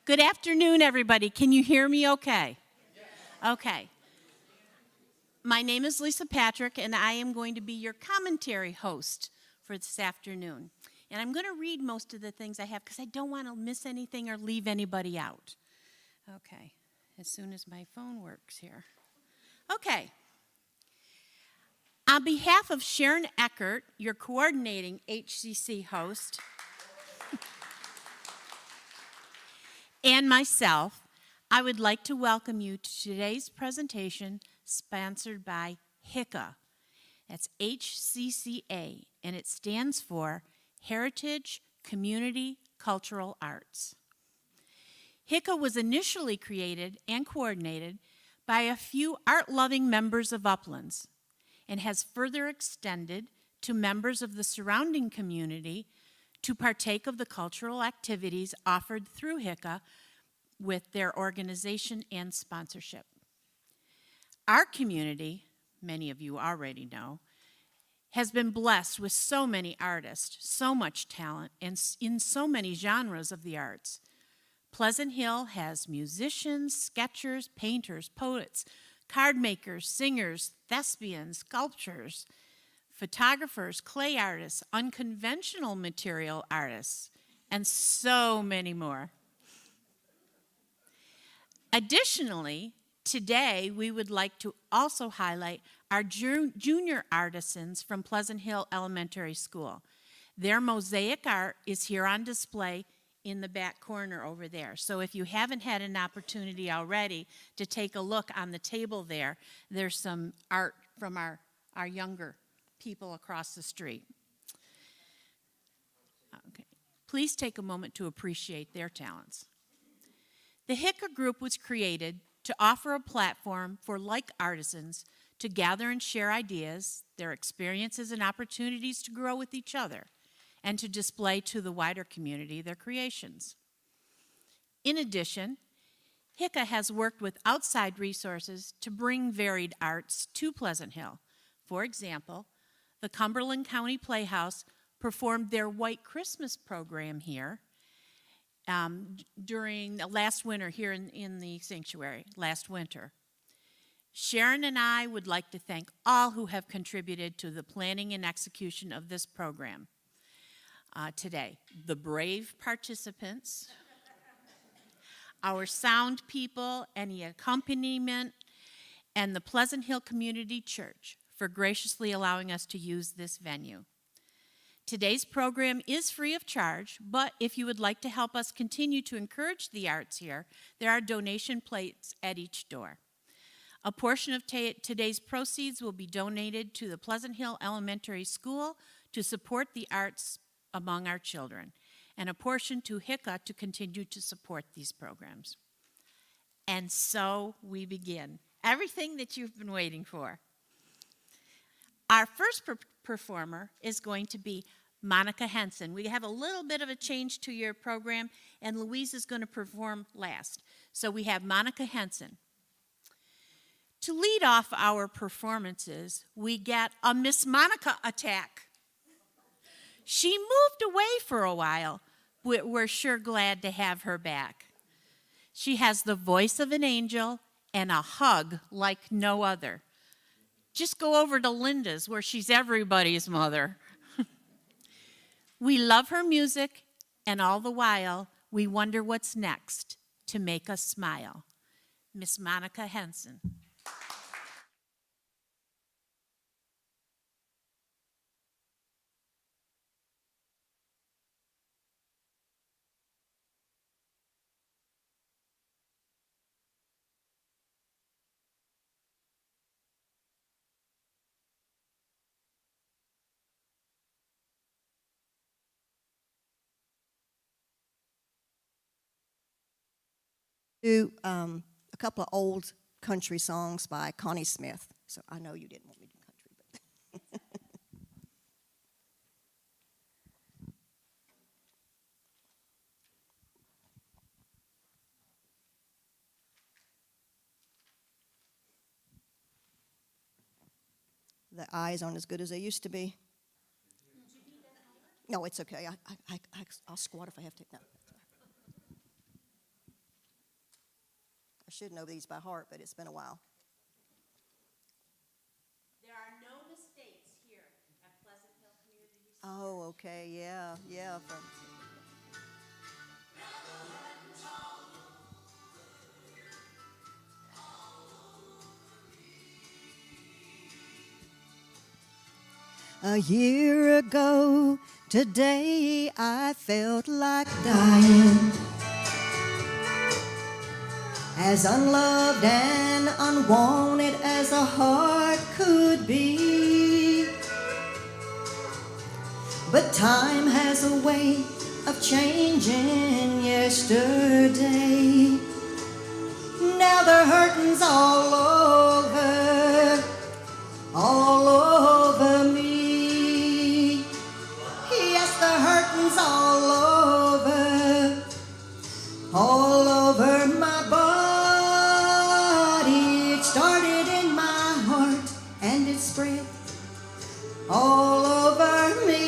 Good afternoon, everybody. Can you hear me okay? Okay. My name is Lisa Patrick, and I am going to be your commentary host for this afternoon. And I'm going to read most of the things I have because I don't want to miss anything or leave anybody out. Okay, as soon as my phone works here. Okay. On behalf of Sharon Eckert, your coordinating HCC host, and myself, I would like to welcome you to today's presentation sponsored by HCCA. That's HCCA, and it stands for Heritage Community Cultural Arts. HCCA was initially created and coordinated by a few art-loving members of Uplands and has further extended to members of the surrounding community to partake of the cultural activities offered through HCCA with their organization and sponsorship. Our community, many of you already know, has been blessed with so many artists, so much talent, and in so many genres of the arts. Pleasant Hill has musicians, sketchers, painters, poets, card makers, singers, thespians, sculptors, photographers, clay artists, unconventional material artists, and so many more. Additionally, today we would like to also highlight our junior artisans from Pleasant Hill Elementary School. Their mosaic art is here on display in the back corner over there. So if you haven't had an opportunity already to take a look on the table there, there's some art from our younger people across the street. Okay. Please take a moment to appreciate their talents. The HCCA group was created to offer a platform for like artisans to gather and share ideas, their experiences, and opportunities to grow with each other, and to display to the wider community their creations. In addition, HICA has worked with outside resources to bring varied arts to Pleasant Hill. For example, the Cumberland County Playhouse performed their White Christmas program here during last winter here in the sanctuary, last winter. Sharon and I would like to thank all who have contributed to the planning and execution of this program today. The brave participants, our sound people, and the accompaniment, and the Pleasant Hill Community Church for graciously allowing us to use this venue. Today's program is free of charge, but if you would like to help us continue to encourage the arts here, there are donation plates at each door. A portion of today's proceeds will be donated to the Pleasant Hill Elementary School to support the arts among our children, and a portion to HICA to continue to support these programs. And so we begin. Everything that you've been waiting for. Our first performer is going to be Monica Henson. We have a little bit of a change to your program, and Louise is going to perform last. So we have Monica Henson. To lead off our performances, we get a Miss Monica attack. She moved away for a while. We're sure glad to have her back. She has the voice of an angel and a hug like no other. Just go over to Linda's, where she's everybody's mother. We love her music, and all the while, we wonder what's next to make us smile. Miss Monica Henson. Do a couple of old country songs by Connie Smith. So I know you didn't want me to do country, but the eyes aren't as good as they used to be. No, it's okay. I'll squat if I have to. No. I should know these by heart, but it's been a while. There are no mistakes here at Pleasant Hill Community Center. Oh, okay, yeah. A year ago today, I felt like dying. As unloved and unwanted as a heart could be. But time has a way of changing yesterday. Now the hurting's all over me. Yes, the hurting's all over my body. And it spread all over me.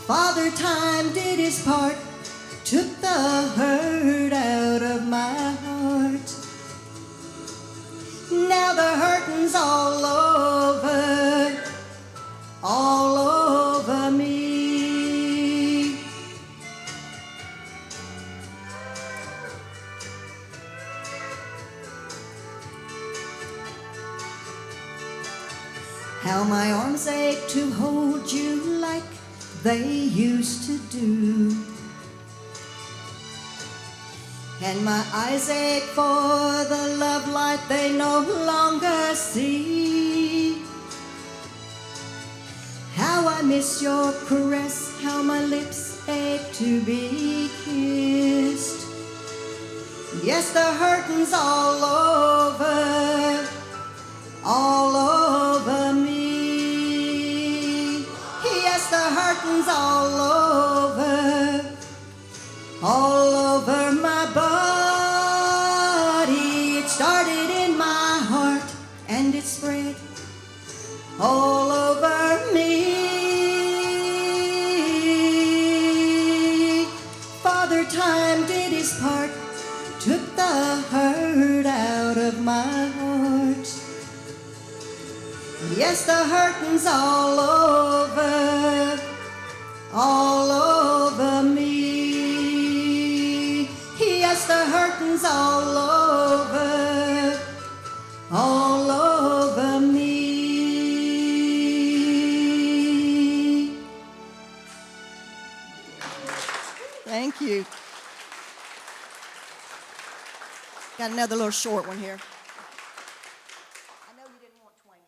Father Time did his part, took the hurt out of my heart. Now the hurting's all over me. How my arms ache to hold you like they used to do. And my eyes ache for the love light they no longer see. How I miss your caress, how my lips ache to be kissed. Yes, the hurting's all over me. Yes, the hurting's all over my body. It started in my heart and it spread all over me. Father Time did his part, took the hurt out of my heart. Yes, the hurting's all over me. Yes, the hurting's all over me. Thank you. Got another little short one here. I know you didn't want twangy.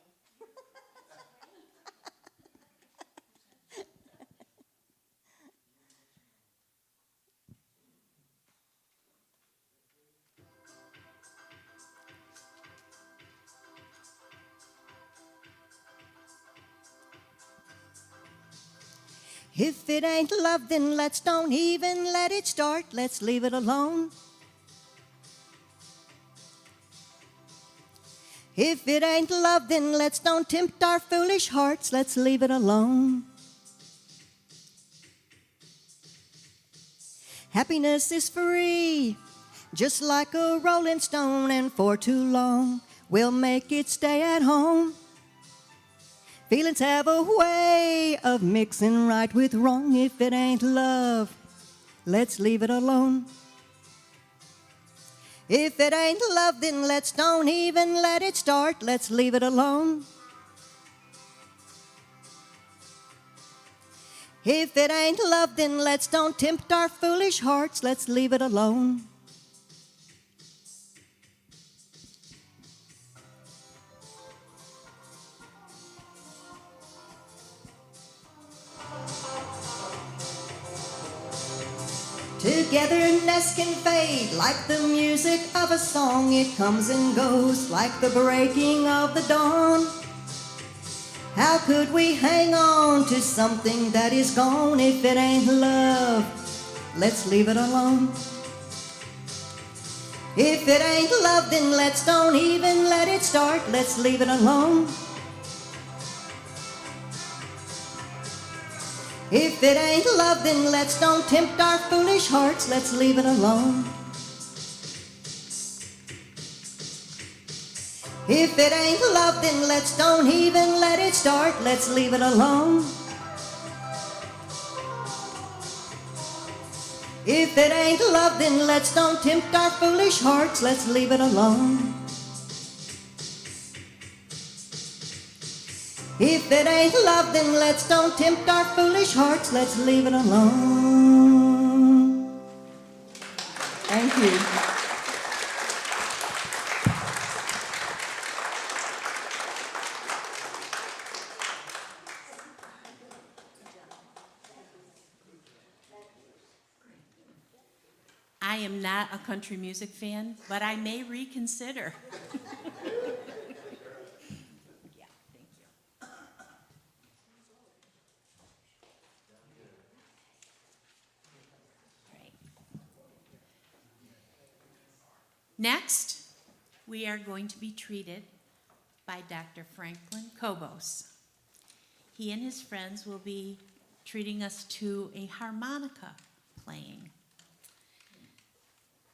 If it ain't love, then let's don't even let it start. Let's leave it alone. If it ain't love, then let's don't tempt our foolish hearts. Let's leave it alone. Happiness is free, just like a rolling stone, and for too long we'll make it stay at home. Feelings have a way of mixing right with wrong. If it ain't love, let's leave it alone. If it ain't love, then let's don't even let it start. Let's leave it alone. If it ain't love, then let's don't tempt our foolish hearts. Let's leave it alone. Togetherness can fade like the music of a song. It comes and goes like the breaking of the dawn. How could we hang on to something that is gone? If it ain't love, let's leave it alone. If it ain't love, then let's don't even let it start. Let's leave it alone. If it ain't love, then let's don't tempt our foolish hearts. Let's leave it alone. If it ain't love, then let's don't even let it start. Let's leave it alone. If it ain't love, then let's don't tempt our foolish hearts. Let's leave it alone. If it ain't love, then let's don't tempt our foolish hearts. Let's leave it alone. Thank you. I am not a country music fan, but I may reconsider. Yeah, thank you. Great. Next, we are going to be treated by Dr. Franklin Kobos. He and his friends will be treating us to a harmonica playing.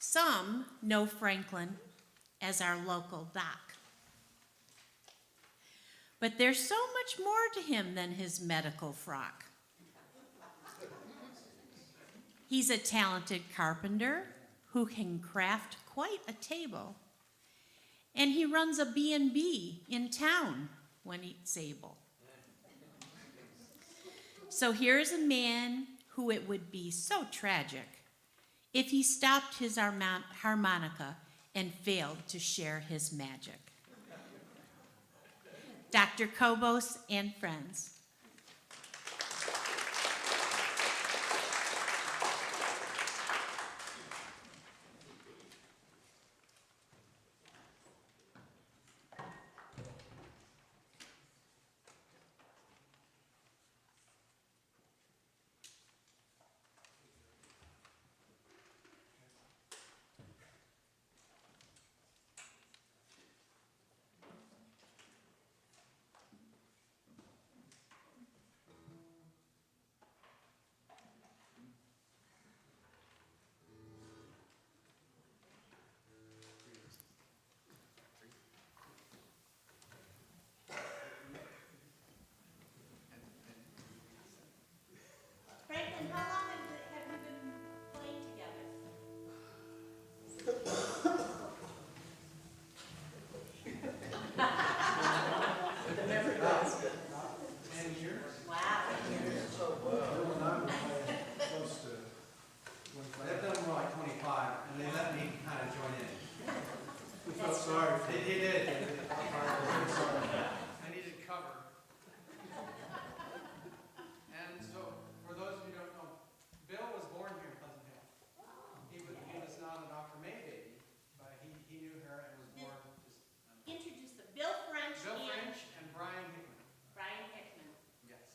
Some know Franklin as our local doc. But there's so much more to him than his medical frock. He's a talented carpenter who can craft quite a table. And he runs a B&B in town when he's able. So here's a man who it would be so tragic if he stopped his harmonica and failed to share his magic. Dr. Kobos and friends. Sorry. He did. I needed cover. And so, for those of you who don't know, Bill was born here in Pleasant Hill. He was not a Dr. May baby, but he knew her and was born just. Introduce them. Bill French Bill and French and Brian Hickman. Brian Hickman. Yes.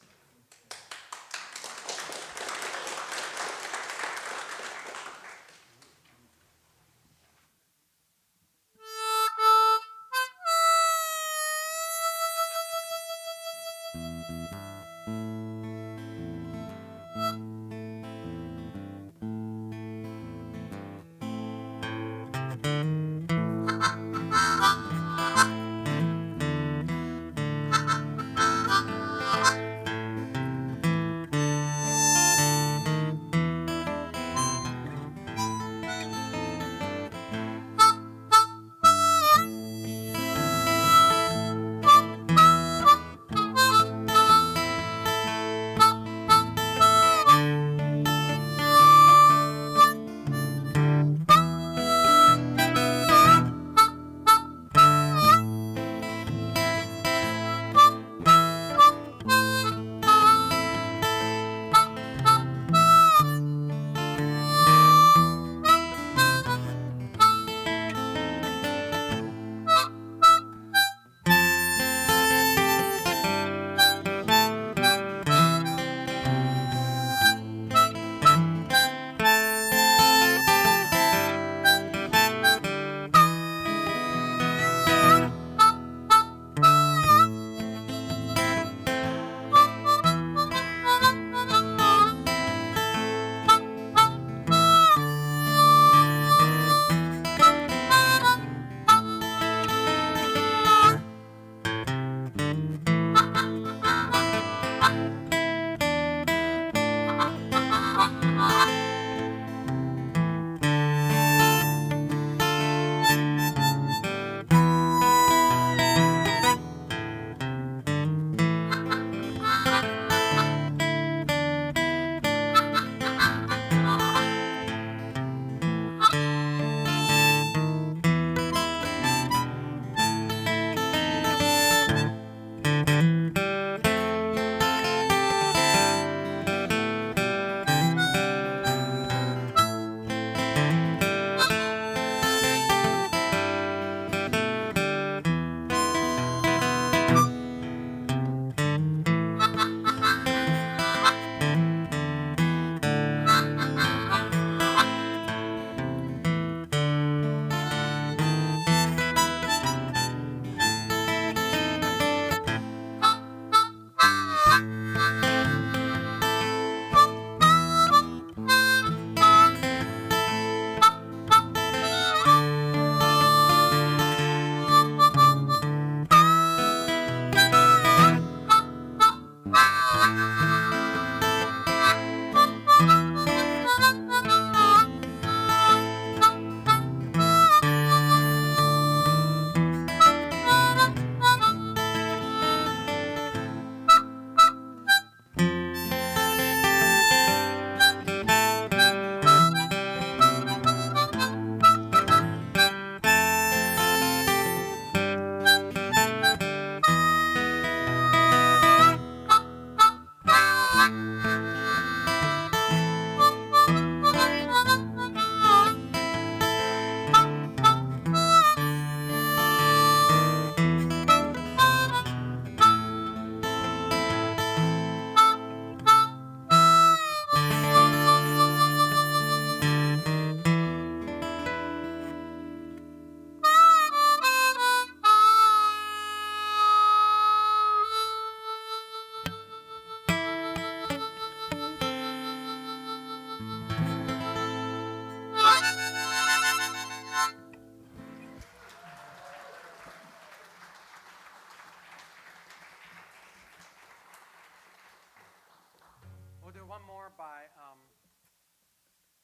We'll do one more by,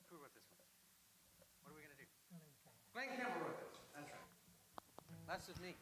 who wrote this one? What are we going to do? Glenn Campbell wrote this. That's right. That's just me.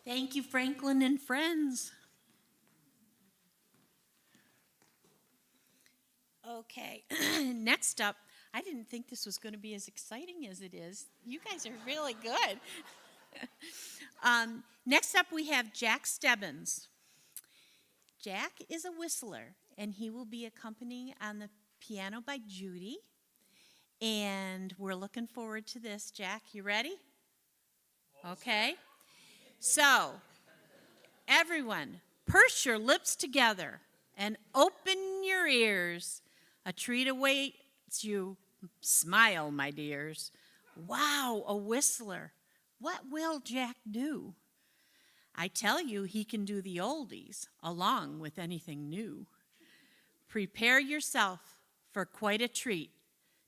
Thank you, Franklin and friends. Okay, next up, I didn't think this was going to be as exciting as it is. You guys are really good. Next up, we have Jack Stebbins. Jack is a whistler, and he will be accompanying on the piano by Judy. And we're looking forward to this. Jack, you ready? Okay. So, everyone, purse your lips together and open your ears. A treat awaits you. Smile, my dears. Wow, a whistler. What will Jack do? I tell you, he can do the oldies along with anything new. Prepare yourself for quite a treat.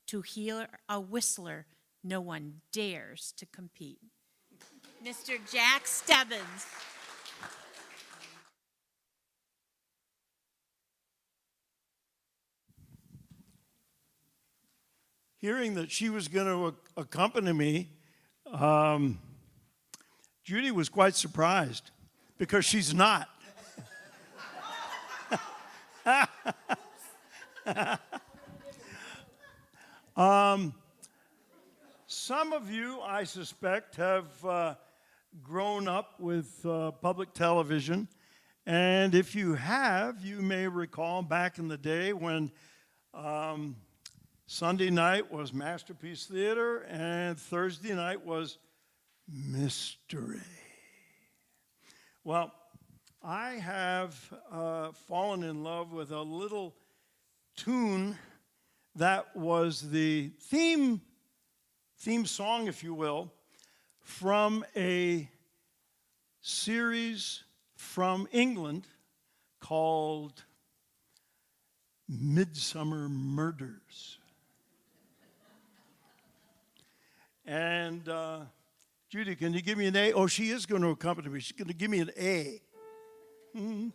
To hear a whistler, no one dares to compete. Mr. Jack Stebbins. Hearing that she was going to accompany me, Judy was quite surprised because she's not. Some of you, I suspect, have grown up with public television. And if you have, you may recall back in the day when Sunday night was Masterpiece Theater and Thursday night was Mystery. Well, I have fallen in love with a little tune that was the theme song, if you will, from a series from England called Midsummer Murders. And Judy, can you give me an A? Oh, she is going to accompany me. She's going to give me an A. Mm-hmm.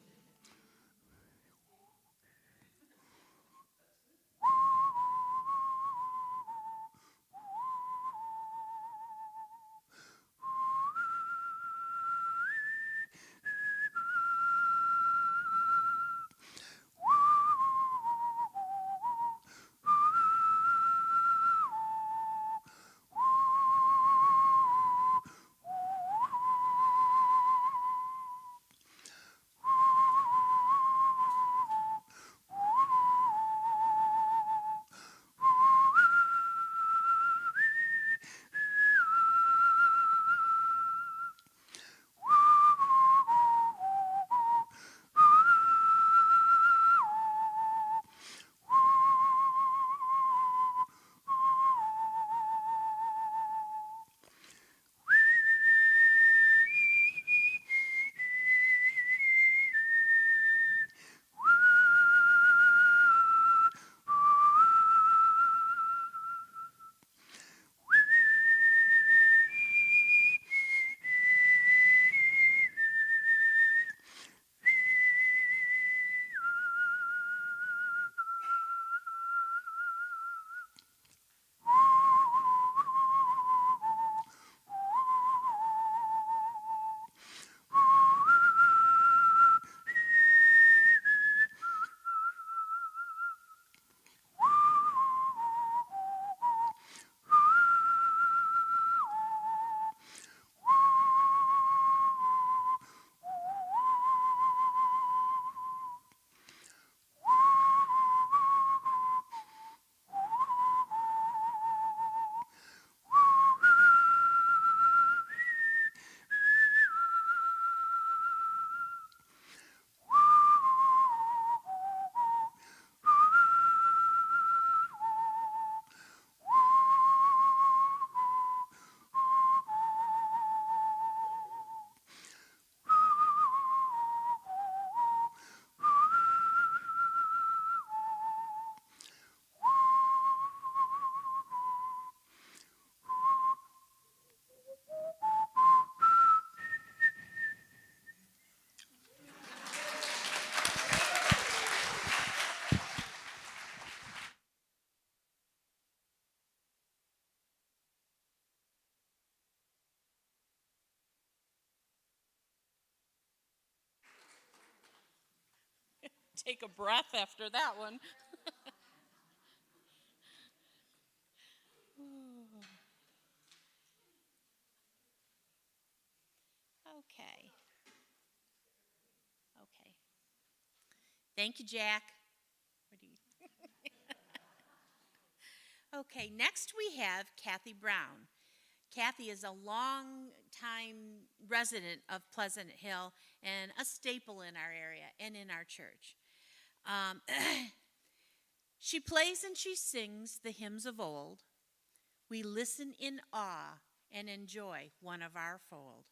Take a breath after that one. Okay. Okay. Thank you, Jack. What do you? Okay, next we have Kathy Brown. Kathy is a long-time resident of Pleasant Hill and a staple in our area and in our church. Um, she plays and she sings the hymns of old. We listen in awe and enjoy one of our fold.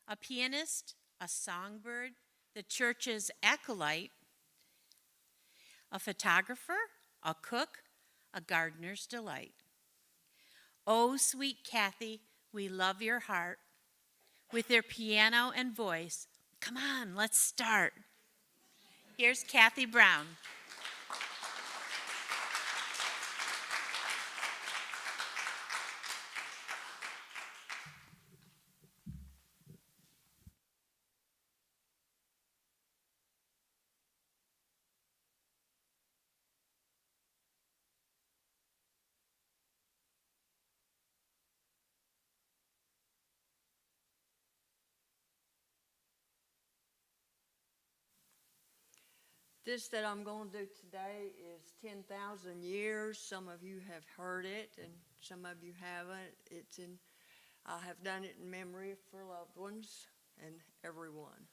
A pianist, a songbird, the church's acolyte, a photographer, a cook, a gardener's delight. Oh, sweet Kathy, we love your heart. With your piano and voice, come on, let's start. Here's Kathy Brown. This that I'm going to do today is 10,000 years. Some of you have heard it and some of you haven't. I have done it in memory for loved ones and everyone.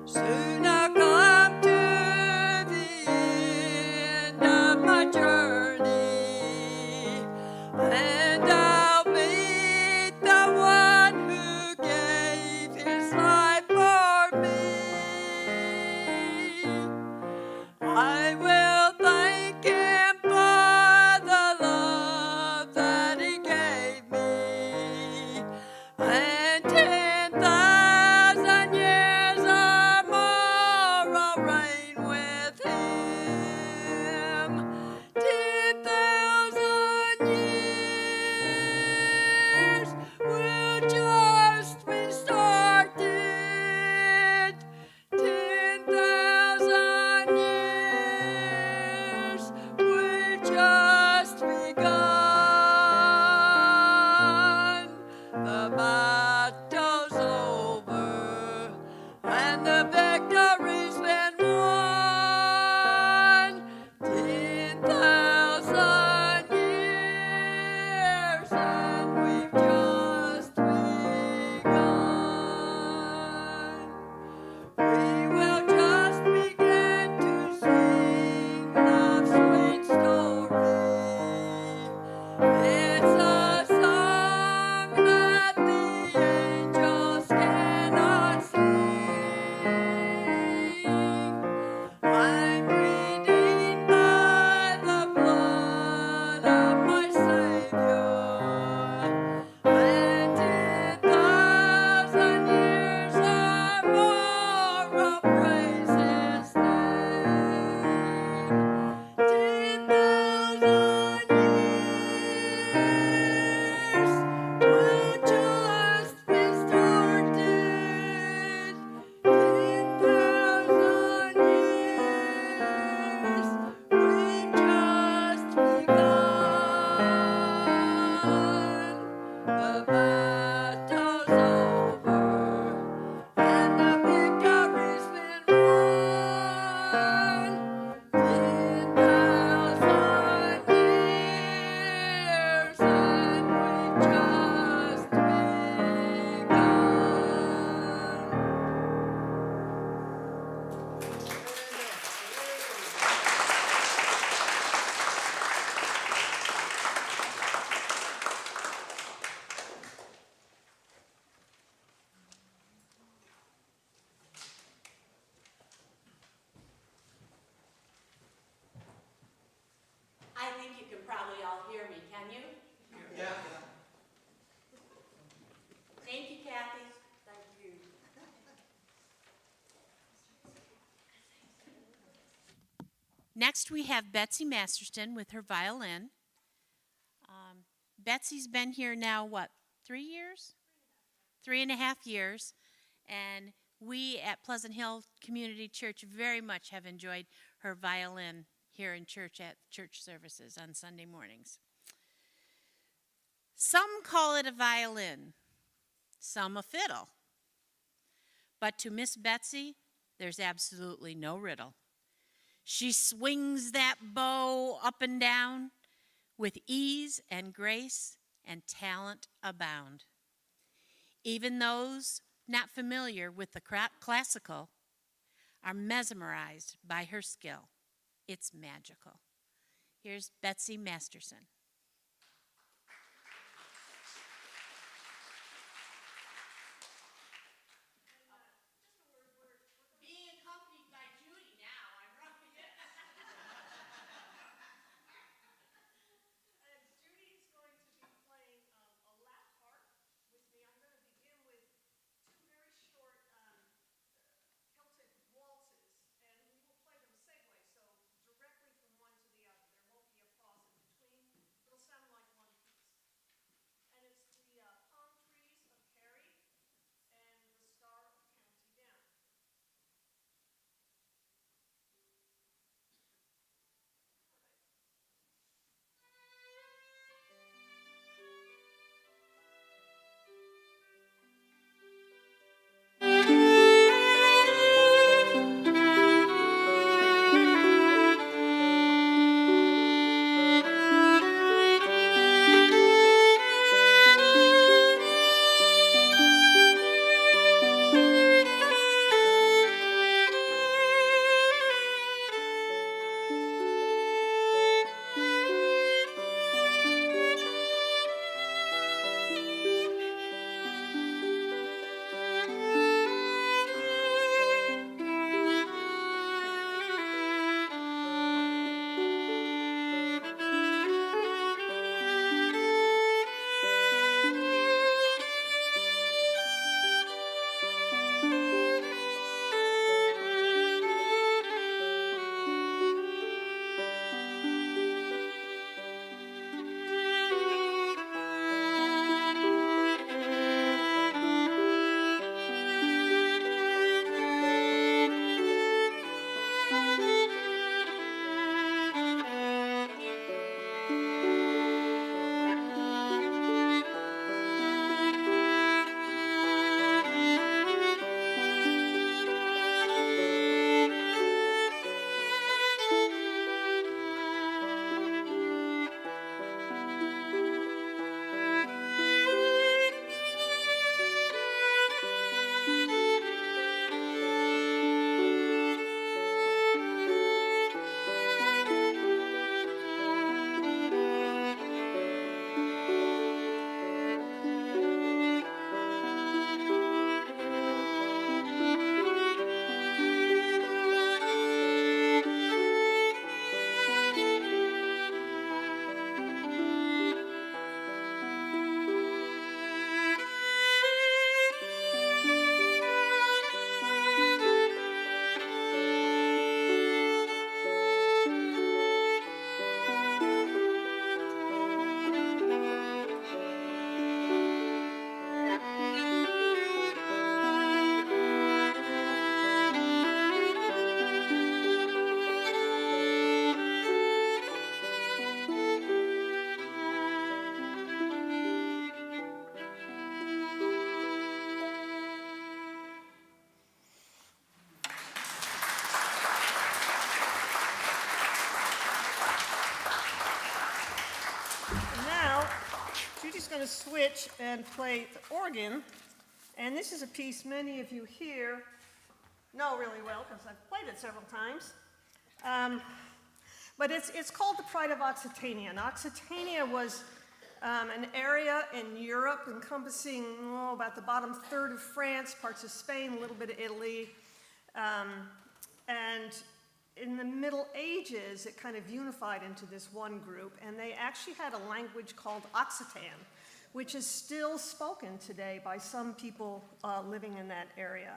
Soon I come to the end of my journey, and I'll meet the one who gave his life for me. I will thank him for the love that he gave me, and 10,000 years or more I'll reign with him. 10,000 years will just be started. 10,000 years will just begun. The battle's over and the victory's been won. 10,000 years and we've just begun. We will just begin to sing love's sweet story. It's a song that the Next, we have Betsy Masterston with her violin. Betsy's been here now, what, 3 years? 3.5 years. And we at Pleasant Hill Community Church very much have enjoyed her violin here in church at church services on Sunday mornings. Some call it a violin, some a fiddle. But to Miss Betsy, there's absolutely no riddle. She swings that bow up and down with ease and grace and talent abound. Even those not familiar with the classical are mesmerized by her skill. It's magical. Here's Betsy Masterson. Judy's going to switch and play the organ, and this is a piece many of you here know really well because I've played it several times. But it's called the Pride of Occitania. And Occitania was an area in Europe encompassing about the bottom third of France, parts of Spain, a little bit of Italy. And in the Middle Ages, it kind of unified into this one group, and they actually had a language called Occitan, which is still spoken today by some people living in that area.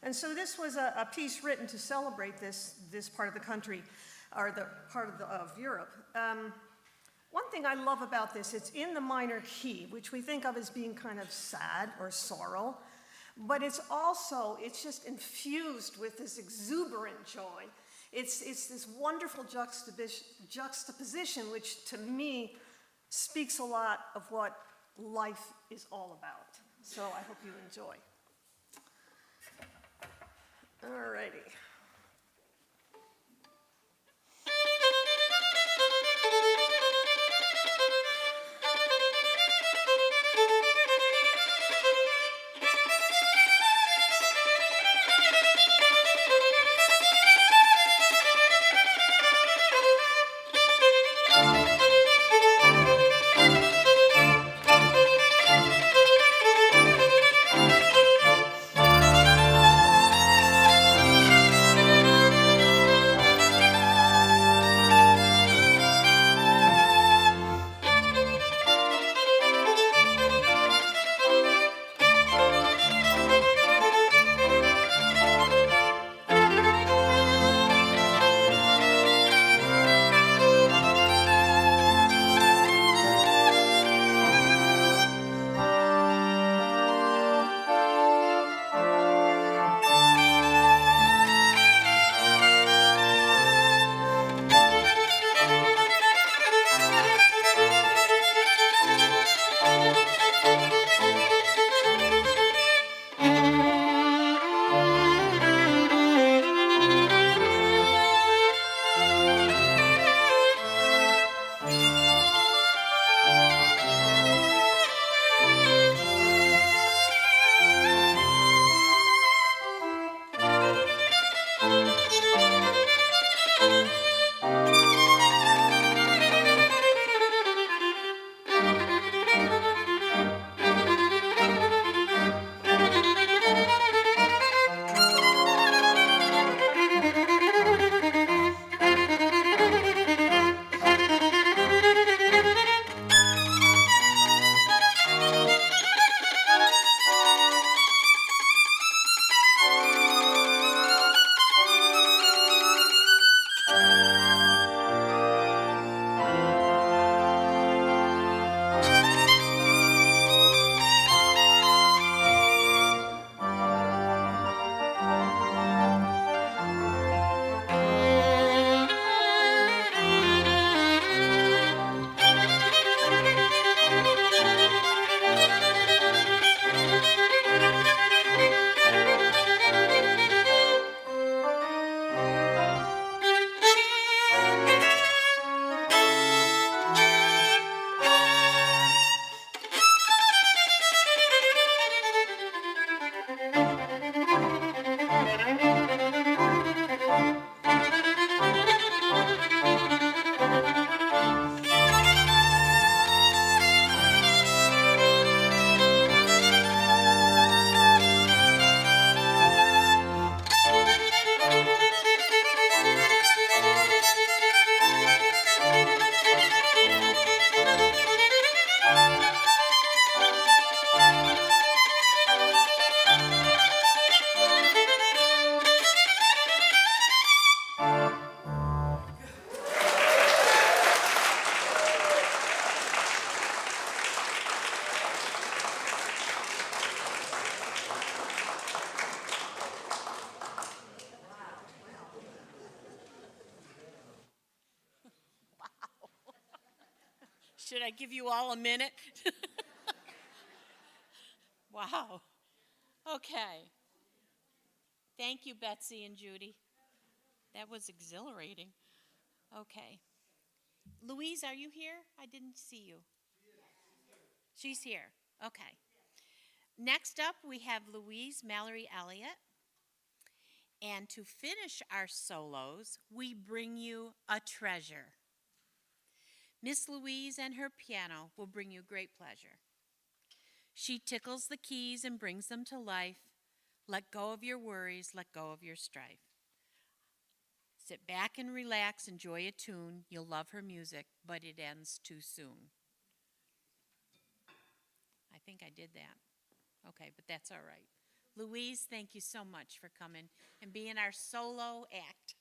And so this was a piece written to celebrate this part of the country. or the part of Europe. One thing I love about this, it's in the minor key, which we think of as being kind of sad or sorrow, but it's just infused with this exuberant joy. It's this wonderful juxtaposition, which to me speaks a lot of what life is all about. So I hope you enjoy. All righty. Should I give you all a minute? Wow. Okay. Thank you, Betsy and Judy. That was exhilarating. Okay. Louise, are you here? I didn't see you. She's here. Okay. Next up, we have Louise Mallory Elliott. And to finish our solos, we bring you a treasure. Miss Louise and her piano will bring you great pleasure. She tickles the keys and brings them to life. Let go of your worries, let go of your strife. Sit back and relax, enjoy a tune. You'll love her music, but it ends too soon. I think I did that. Okay, but that's all right. Louise, thank you so much for coming and being our solo act.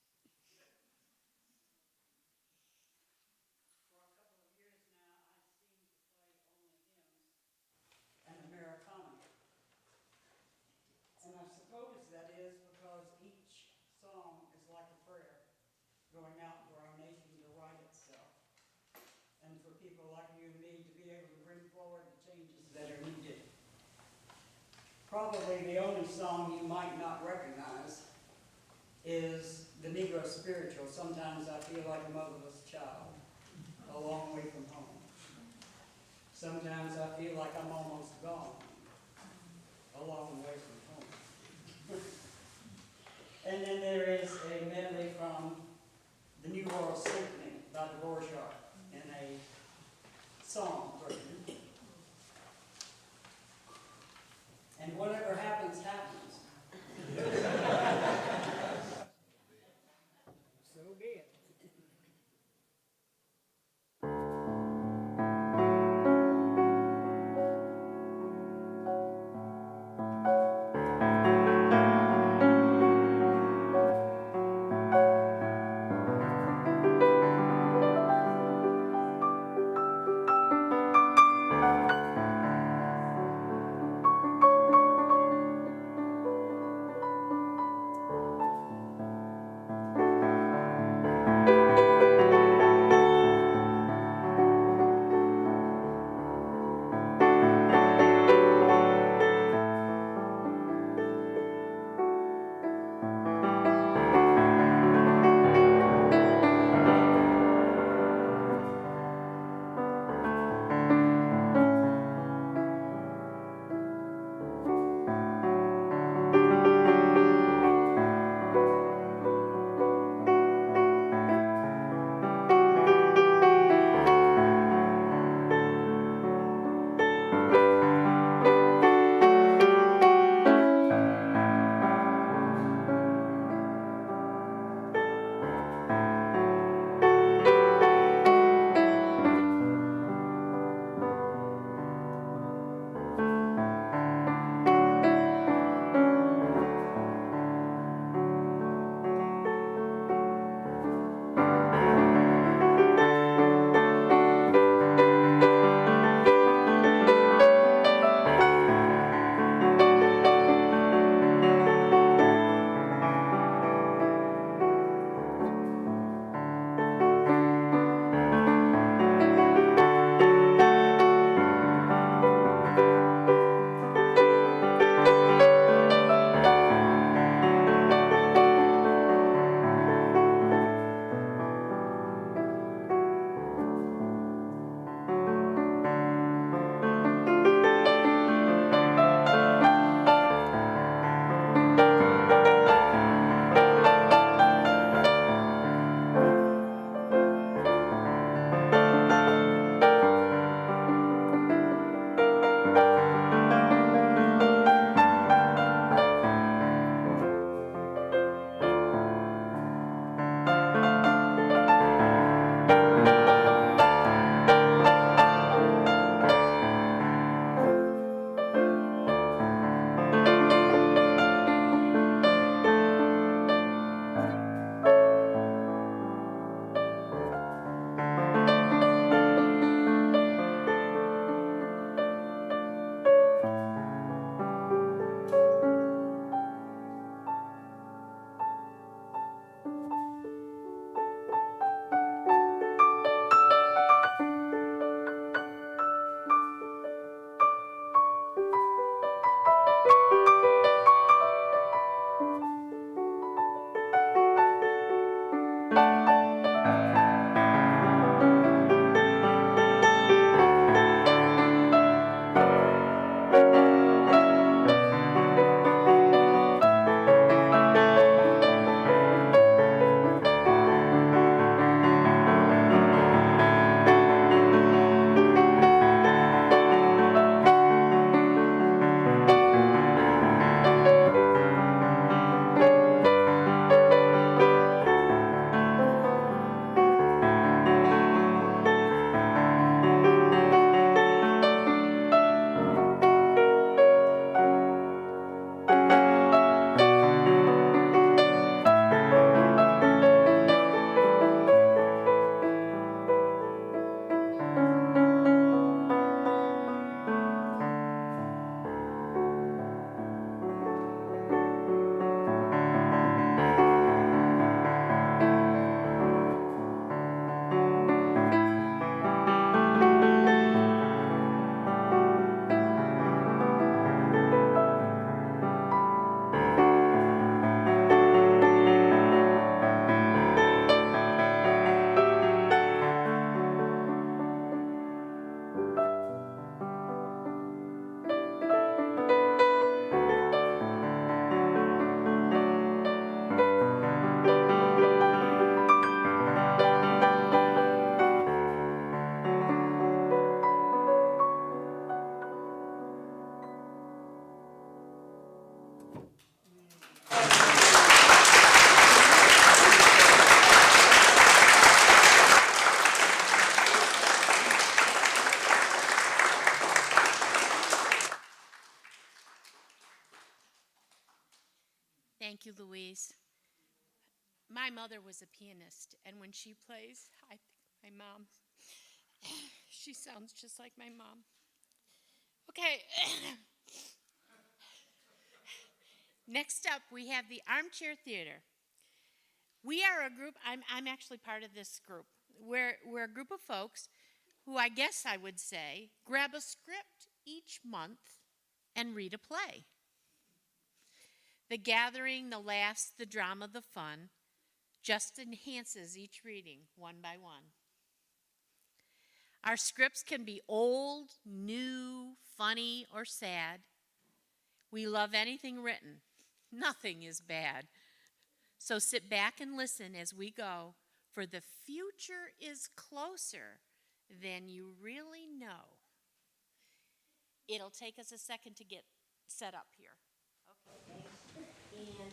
Probably the only song you might not recognize is the Negro Spiritual, Sometimes I Feel Like a Motherless Child, a long way from home. Sometimes I feel like I'm almost gone, a long way from home. And then there is a medley from the New World Symphony by the Dvorak in a song version. And whatever happens, happens. So be it. Thank you, Louise. My mother was a pianist, and when she plays, I think my mom. She sounds just like my mom. Okay. Next up, we have the Armchair Theater. We are a group, I'm actually part of this group. We're a group of folks who I guess I would say grab a script each month and read a play. The gathering, the laughs, the drama, the fun just enhances each reading one by one. Our scripts can be old, new, funny, or sad. We love anything written. Nothing is bad. So sit back and listen as we go, for the future is closer than you really know. It'll take us a second to get set up here. Okay. And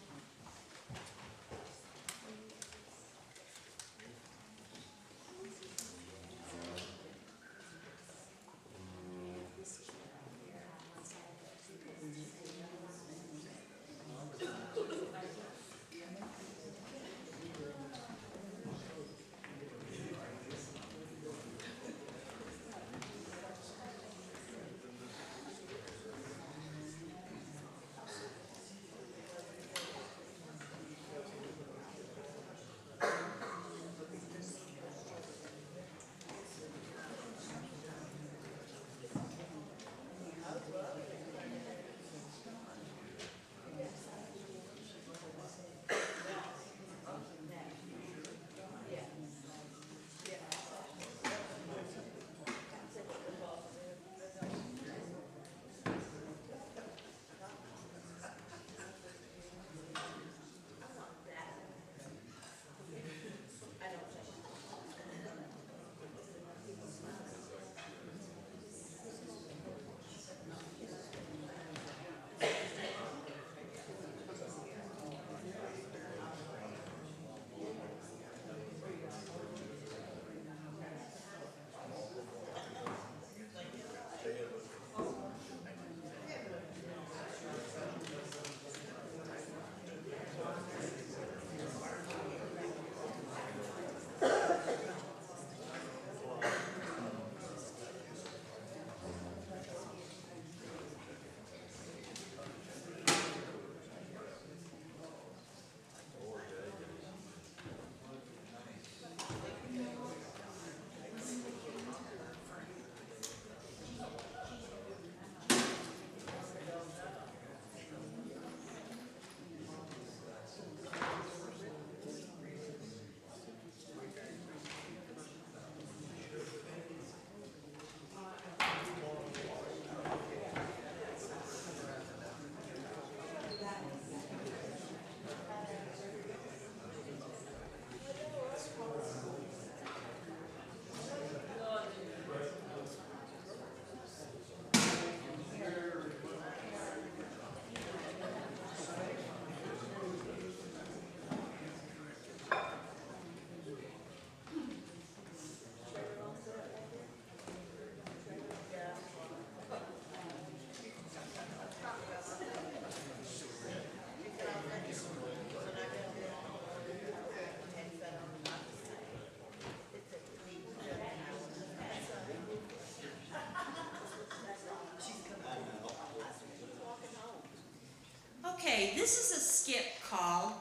okay, this is a skit called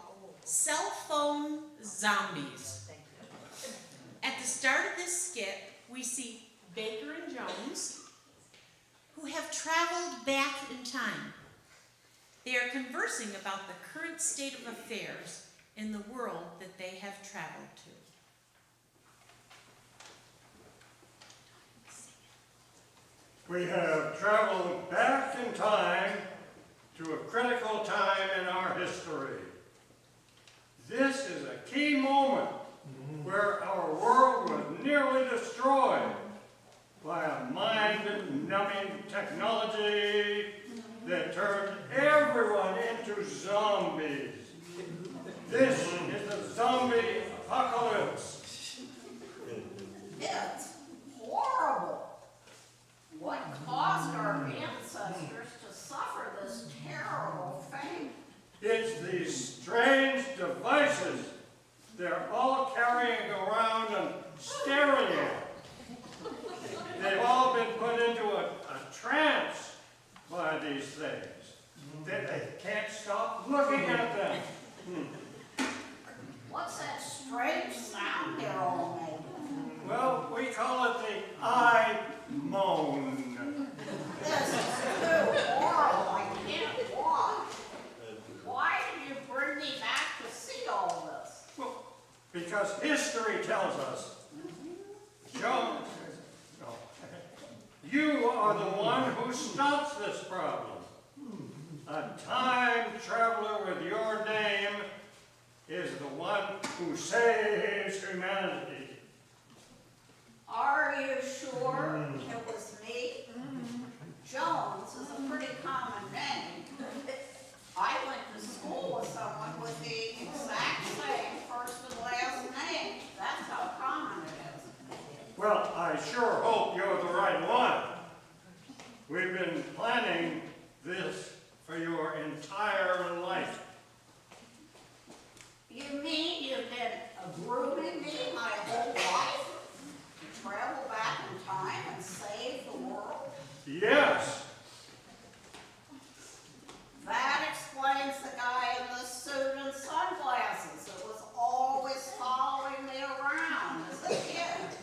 Cell Phone Zombies. At the start of this skit, we see Baker and Jones, who have traveled back in time. They are conversing about the current state of affairs in the world that they have traveled to. We have traveled back in time to a critical time in our history. This is a key moment where our world was nearly destroyed by a mind-numbing technology that turned everyone into zombies. This is the zombie apocalypse. It's horrible. What caused our ancestors to suffer this terrible fate? It's these they're all carrying around and staring at. They've all been put into a trance by these things. They can't stop looking at them. What's that strange sound they're all making? Well, we call it the eye moan. This is too horrible. I can't watch. Why did you bring me back to see all this? Well, because history tells us. Jones, no, you are the one who stops this problem. A time traveler with your name is the one who saves humanity. Are you sure it was me? Jones is a pretty common name. I went to school with someone with the exact same first and last name. That's how common it is. Well, I sure hope you're the right one. We've been planning this for your entire life. You mean you've been grooming me my whole life to travel back in time and save the world? Yes. That explains the guy in the suit and sunglasses that was always following me around as a kid.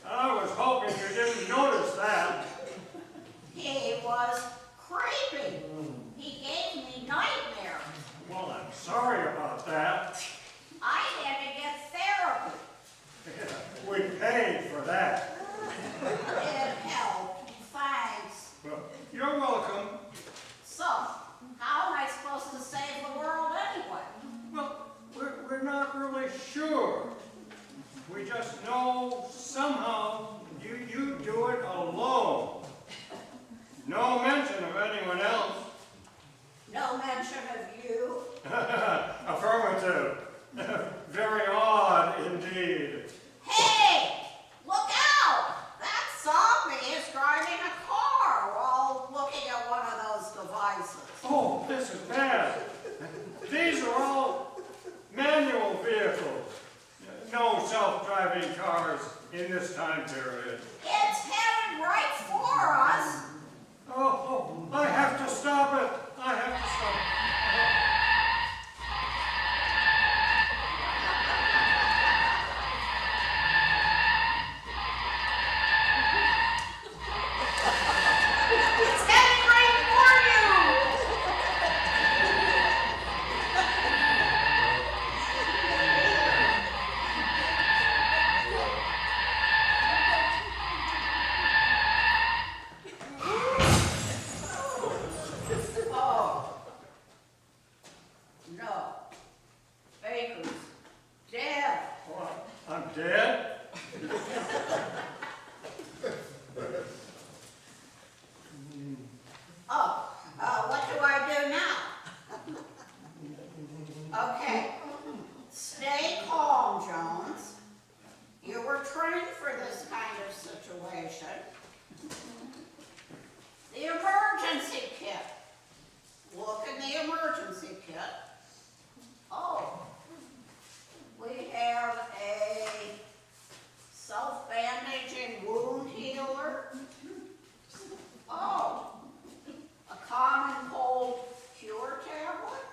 I was hoping you didn't notice that. He was creepy. He gave me nightmares. Well, I'm sorry about that. I had to get therapy. We paid for that. It helped. Thanks. Well, you're welcome. So, how am I supposed to save the world anyway? Well, we're not really sure. We just know somehow you do it alone. No mention of anyone else. No mention of you. Affirmative. Very odd indeed. Hey! Look out! That zombie is driving a car while looking at one of those devices. Oh, this is bad. These are all manual vehicles. No self-driving cars in this time period. It's headed right for us. Oh, I have to stop it. I have to stop it. It's heading right for you. Oh. No. Baker's dead. Oh, I'm dead? What do I do now? Okay. Stay calm, Jones. You were trained for this kind of situation. The emergency kit. Look in the emergency kit. Oh. We have a self-bandaging wound healer. Oh. A common cold cure tablet.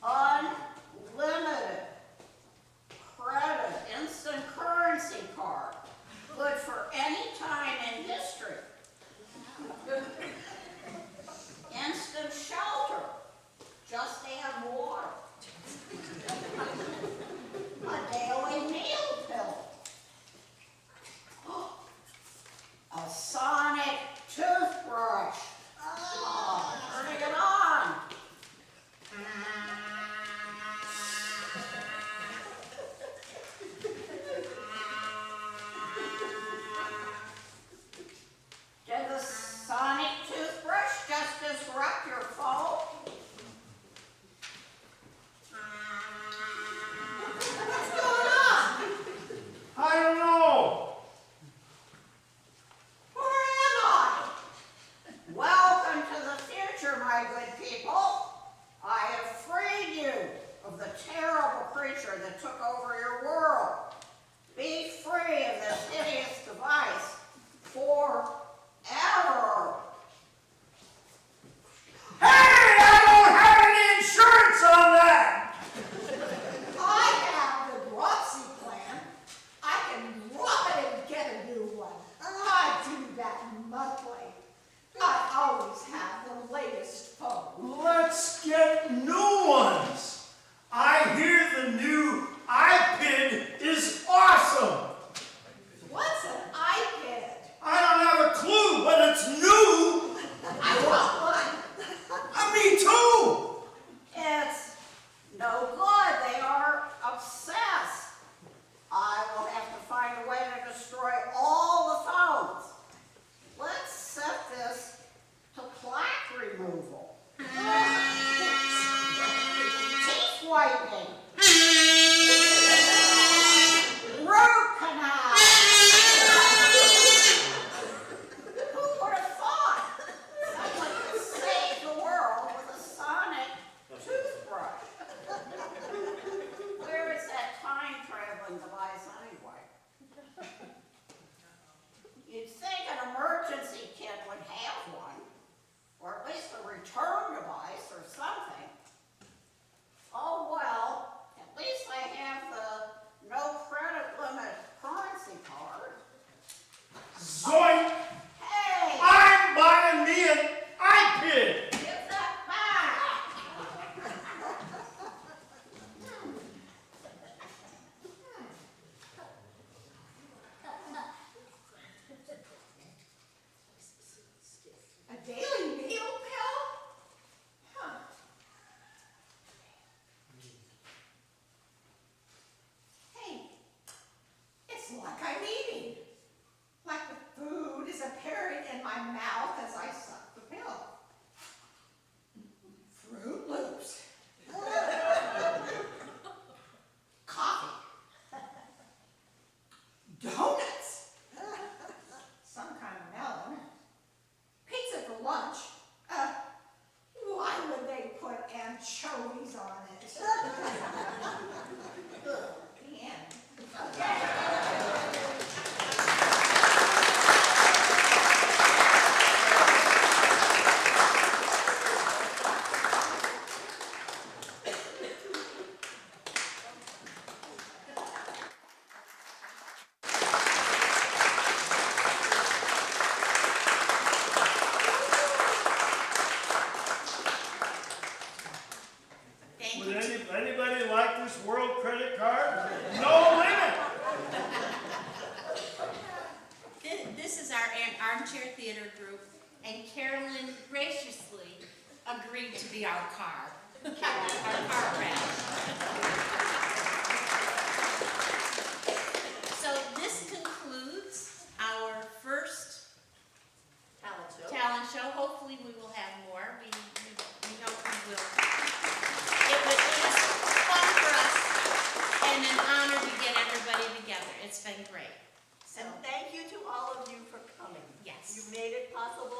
Unlimited credit instant currency card. Good for any time in history. Instant shelter. Just add water. A daily meal pill. A sonic toothbrush. Oh, turning it on. Did the sonic toothbrush just disrupt your phone? What's going on? I don't know. Where am I? Welcome to the future, my good people. I have freed you of the terrible creature that took over your world. Be free of this hideous device forever. Hey, I don't have any insurance on that! I have the Dropsy plan. I can drop it and get a new one. I do that monthly. I always have the latest phone. Let's get new ones. I hear the new iPad is awesome. What's an iPad? I don't have a clue, but it's new. I want one. Me too. It's no good. They are obsessed. I will have to find a way to destroy all the phones. Let's set this to plaque removal. Teeth whitening. Root canal. Who would have thought someone could save the world with a sonic toothbrush? Where is that time-traveling device anyway? You'd think an emergency kit would have one, or at least a return device or something. Oh well, at least I have the no credit limit currency card. Zoink! Hey! I'm buying me an iPad. Give that back! A daily meal pill? Huh. Hey, it's like I'm eating. Like the food is appearing in my mouth as I suck the pill. Fruit Loops. Coffee. Donuts. Some kind of melon. Pizza for lunch. Why would they put anchovies on it? Ugh, the end. Thank Would you. anybody like this world credit card? No limit. This is our armchair theater group, and Carolyn graciously agreed to be our car crash. So this concludes our first talent show. Hopefully we will have more. We hope we will. It was fun for us and an honor to get everybody together. It's been great. And thank you to all of you for coming. Yes. You made it possible